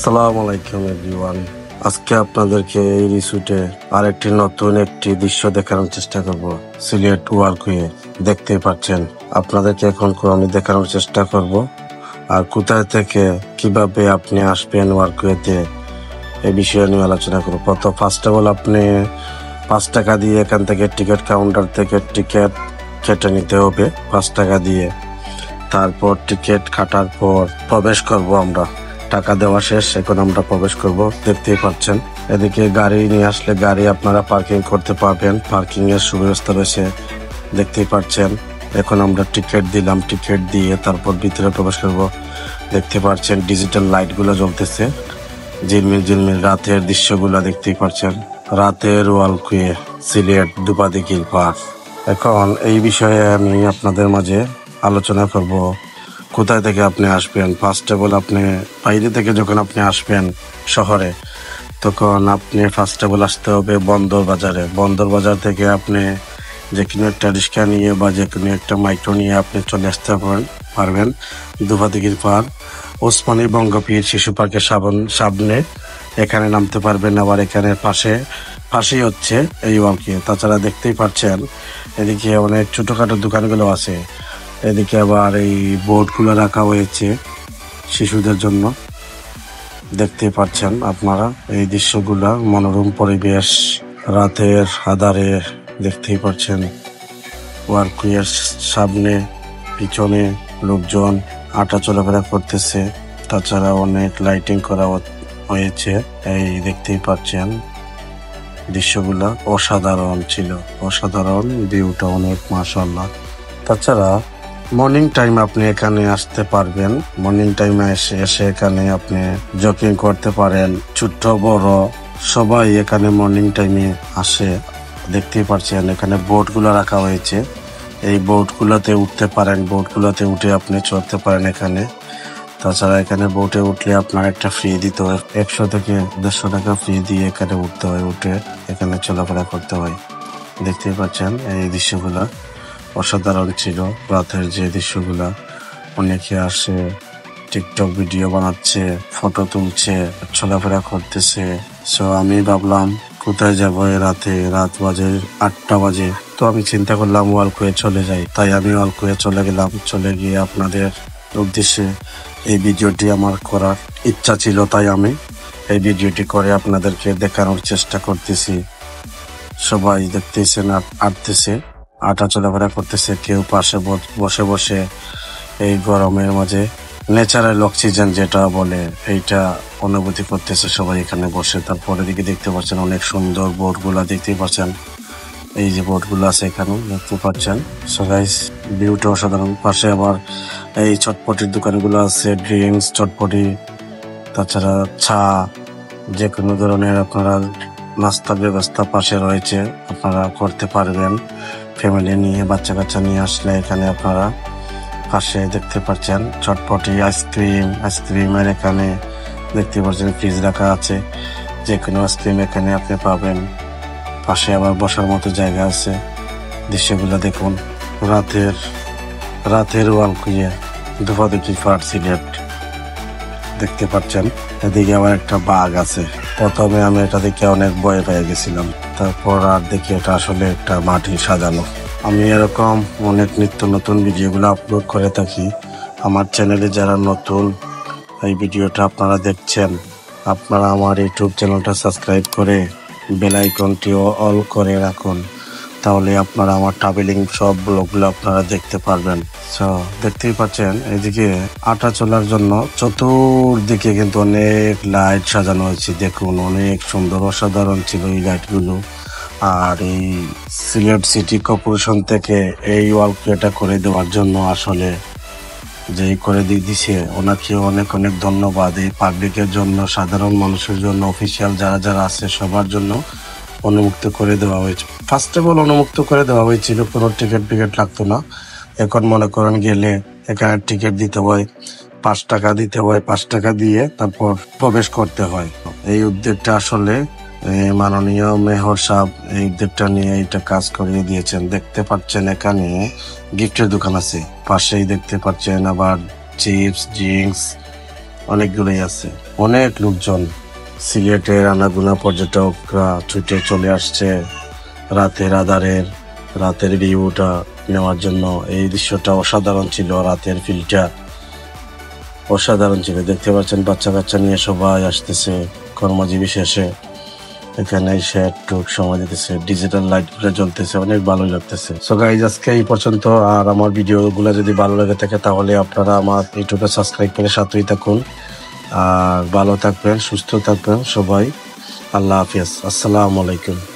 আসসালামু আলাইকুম এভরিওয়ান। আজকে আপনাদেরকে এই রিসোর্টে আরেকটি নতুন একটি দৃশ্য দেখানোর চেষ্টা করব। সিলেট ওয়ার্কওয়ে দেখতেই পাচ্ছেন, আপনাদেরকে এখন আমি দেখানোর চেষ্টা করব। আর কোথায় থেকে কিভাবে আপনি আসবেন ওয়ার্কওয়েতে এই বিষয়ে নিয়ে আলোচনা করব। ফার্স্ট অফ অল আপনি 5 টাকা দিয়ে এখান থেকে টিকিট কাউন্টার থেকে টিকিট কেটে নিতে হবে 5 টাকা দিয়ে। তারপর টিকিট কাটার পর প্রবেশ করব আমরা। টাকা দেওয়া শেষ, এখন আমরা প্রবেশ করব। দেখতেই পাচ্ছেন এদিকে গাড়ি নিয়ে আসলে গাড়ি আপনারা পার্কিং করতে পারবেন, পার্কিং এর সুব্যবস্থা রয়েছে। দেখতেই পাচ্ছেন এখন আমরা টিকিট দিলাম, টিকিট দিয়ে তারপর ভিতরে প্রবেশ করব। দেখতে পাচ্ছেন ডিজিটাল লাইট গুলো জ্বলতেছে, ঝিলমিল ঝিলমিল রাতের দৃশ্যগুলো দেখতেই পাচ্ছেন। রাতের ওয়ার্কওয়ে সিলেট দুপাদিঘির পার্ক। এখন এই বিষয়ে আমি আপনাদের মাঝে আলোচনা করব। কোথায় থেকে আপনি আসবেন? ফার্স্ট অফ অল আপনি বাইরে থেকে যখন আপনি আসবেন শহরে, তখন আপনি ফার্স্ট অফ অল আসতে হবে বন্দর বাজারে। বন্দর বাজার থেকে আপনি যে কোনো একটা রিক্সা নিয়ে বা যে কোনো একটা মাইক্রো নিয়ে আপনি চলে আসতে পারবেন দুপাদিঘির পার্ক। ওসমানী বঙ্গপীর শিশু পার্কের সামনে এখানে নামতে পারবেন। আবার এখানে পাশেই হচ্ছে এই ওয়ার্কওয়ে। তাছাড়া দেখতেই পাচ্ছেন এদিকে অনেক ছোটখাটো দোকানগুলো আছে। এদিকে আবার এই বোর্ডগুলো রাখা হয়েছে শিশুদের জন্য। দেখতে পাচ্ছেন আপনারা এই দৃশ্যগুলা, মনোরম পরিবেশ রাতের আধারে। দেখতেই পাচ্ছেন ওয়ার্কওয়ের সামনে পিছনে লোকজন হাঁটা চলাফেরা করতেছে। তাছাড়া অনেক লাইটিং করা হয়েছে। এই দেখতেই পাচ্ছেন দৃশ্যগুলা অসাধারণ ছিল, অসাধারণ ভিউটা অনেক, মাশাআল্লাহ। তাছাড়া মর্নিং টাইম আপনি এখানে আসতে পারবেন। মর্নিং টাইমে এসে এখানে আপনি জগিং করতে পারেন। ছোট বড় সবাই এখানে মর্নিং টাইমে আসে। দেখতেই পাচ্ছেন এখানে বোটগুলো রাখা হয়েছে, এই বোটগুলোতে উঠতে পারেন। বোটগুলোতে উঠে আপনি চড়তে পারেন এখানে। তাছাড়া এখানে বোটে উঠলে আপনার একটা ফ্রি দিতে হয়, 100 থেকে 150 টাকা ফ্রি দিয়ে এখানে উঠতে হয়। উঠে এখানে চলাফেরা করতে হয়। দেখতেই পাচ্ছেন এই দৃশ্যগুলা অসাধারণ ছিল। রাতের যে দৃশ্যগুলা, অনেকে আসে টিকটক ভিডিও বানাচ্ছে, ফটো তুলছে, চলাফেরা করতেছে। সো আমি ভাবলাম কোথায় যাবো রাতে, রাত বাজে 8টা বাজে। তো আমি চিন্তা করলাম ওয়ার্কওয়ে চলে যাই। তাই আমি ওয়ার্কওয়ে চলে গেলাম। চলে গিয়ে আপনাদের উদ্দেশ্যে এই ভিডিওটি আমার করার ইচ্ছা ছিল, তাই আমি এই ভিডিওটি করে আপনাদেরকে দেখানোর চেষ্টা করতেছি। সবাই দেখতেছেন আটতেছে, হাঁটা চলাফেরা করতেছে, কেউ পাশে বসে বসে এই গরমের মাঝে ন্যাচারাল অক্সিজেন যেটা বলে এইটা অনুভূতি করতেছে সবাই এখানে বসে। তারপরে দিকে দেখতে পাচ্ছেন অনেক সুন্দর বোর্ডগুলা দেখতেই পাচ্ছেন। এই যে বোর্ডগুলো আছে এখানে দেখতে পাচ্ছেন। সো গাইস ভিউটা অসাধারণ। পাশে আবার এই চটপটির দোকানগুলো আছে, ড্রিঙ্কস, চটপটি, তাছাড়া চা, যে কোনো ধরনের আপনারা নাস্তার ব্যবস্থা পাশে রয়েছে, আপনারা করতে পারবেন। ফ্যামিলি নিয়ে বাচ্চা কাচ্চা নিয়ে আসলে এখানে আপনারা পাশে দেখতে পাচ্ছেন চটপটি, আইসক্রিমের এখানে দেখতে পাচ্ছেন ফ্রিজ রাখা আছে, যে কোনো আইসক্রিম এখানে আপনি পাবেন। পাশে আবার বসার মতো জায়গা আছে। দৃশ্যগুলো দেখুন রাতের ওয়ার্কওয়ে দুপাদিঘির পার্ক সিলেট। দেখতে পাচ্ছেন এদিকে আবার একটা বাঘ আছে। প্রথমে আমি এটা দেখে অনেক ভয় পেয়ে গেছিলাম, তারপর আর দেখি এটা আসলে একটা মাটি সাজানো। আমি এরকম অনেক নিত্য নতুন ভিডিওগুলো আপলোড করে থাকি আমার চ্যানেলে। যারা নতুন এই ভিডিওটা আপনারা দেখছেন, আপনারা আমার ইউটিউব চ্যানেলটা সাবস্ক্রাইব করে বেল আইকনটিও অল করে রাখুন, তাহলে আপনারা আমার ট্রাভেলিং সব ব্লগগুলো আপনারা দেখতে পারবেন। সো দেখতেই পাচ্ছেন এদিকে হাঁটা চলার জন্য চতুর্দিকে কিন্তু অনেক লাইট সাজানো হয়েছে। দেখুন অনেক সুন্দর, অসাধারণ ছিল এই লাইটগুলো। আর এই সিলেট সিটি কর্পোরেশন থেকে এই ওয়ার্কওয়েটা করে দেওয়ার জন্য আসলে যেই করে দিছে ওনাকে অনেক অনেক ধন্যবাদ। এই পাবলিকের জন্য, সাধারণ মানুষের জন্য, অফিসিয়াল যারা আছে সবার জন্য উন্মুক্ত করে দেওয়া হয়েছে। ফার্স্ট অফ অল উন্মুক্ত করে দেওয়া হয়েছিল, কোনো টিকিট লাগতো না। এখন মনে করেন গেলে এখানে টিকিট দিতে হয়, 5 টাকা দিতে হয়। 5 টাকা দিয়ে তারপর প্রবেশ করতে হয়। এই উদ্যোগটা আসলে মাননীয় মেয়র সাহেব এই উদ্যোগটা নিয়ে এটা কাজ করিয়ে দিয়েছেন। দেখতে পাচ্ছেন এখানে গিফটের দোকান আছে, পাশেই দেখতে পাচ্ছেন আবার চিপস, ড্রিঙ্কস, অনেকগুলোই আছে। অনেক লোকজন সিলেটের আনাগোনা পর্যটকরা ছুটে চলে আসছে রাতের ভিউটা নেওয়ার জন্য। এই দৃশ্যটা অসাধারণ ছিল, রাতের ফিলটা অসাধারণ ছিল। দেখতে পাচ্ছেন বাচ্চা কাচ্চা নিয়ে সবাই আসতেছে কর্মজীবী শেষে এখানে এসে একটু সময় দিতেছে, ডিজিটাল লাইট গুলো জ্বলতেছে, অনেক ভালো লাগতেছে। সো গাইজ আজকে এই পর্যন্ত। আর আমার ভিডিও গুলো যদি ভালো লেগে থাকে তাহলে আপনারা আমার ইউটিউবে সাবস্ক্রাইব করে সাথেই থাকুন। আর ভালো থাকবেন, সুস্থ থাকবেন সবাই। আল্লাহ হাফিজ, আসসালামু আলাইকুম।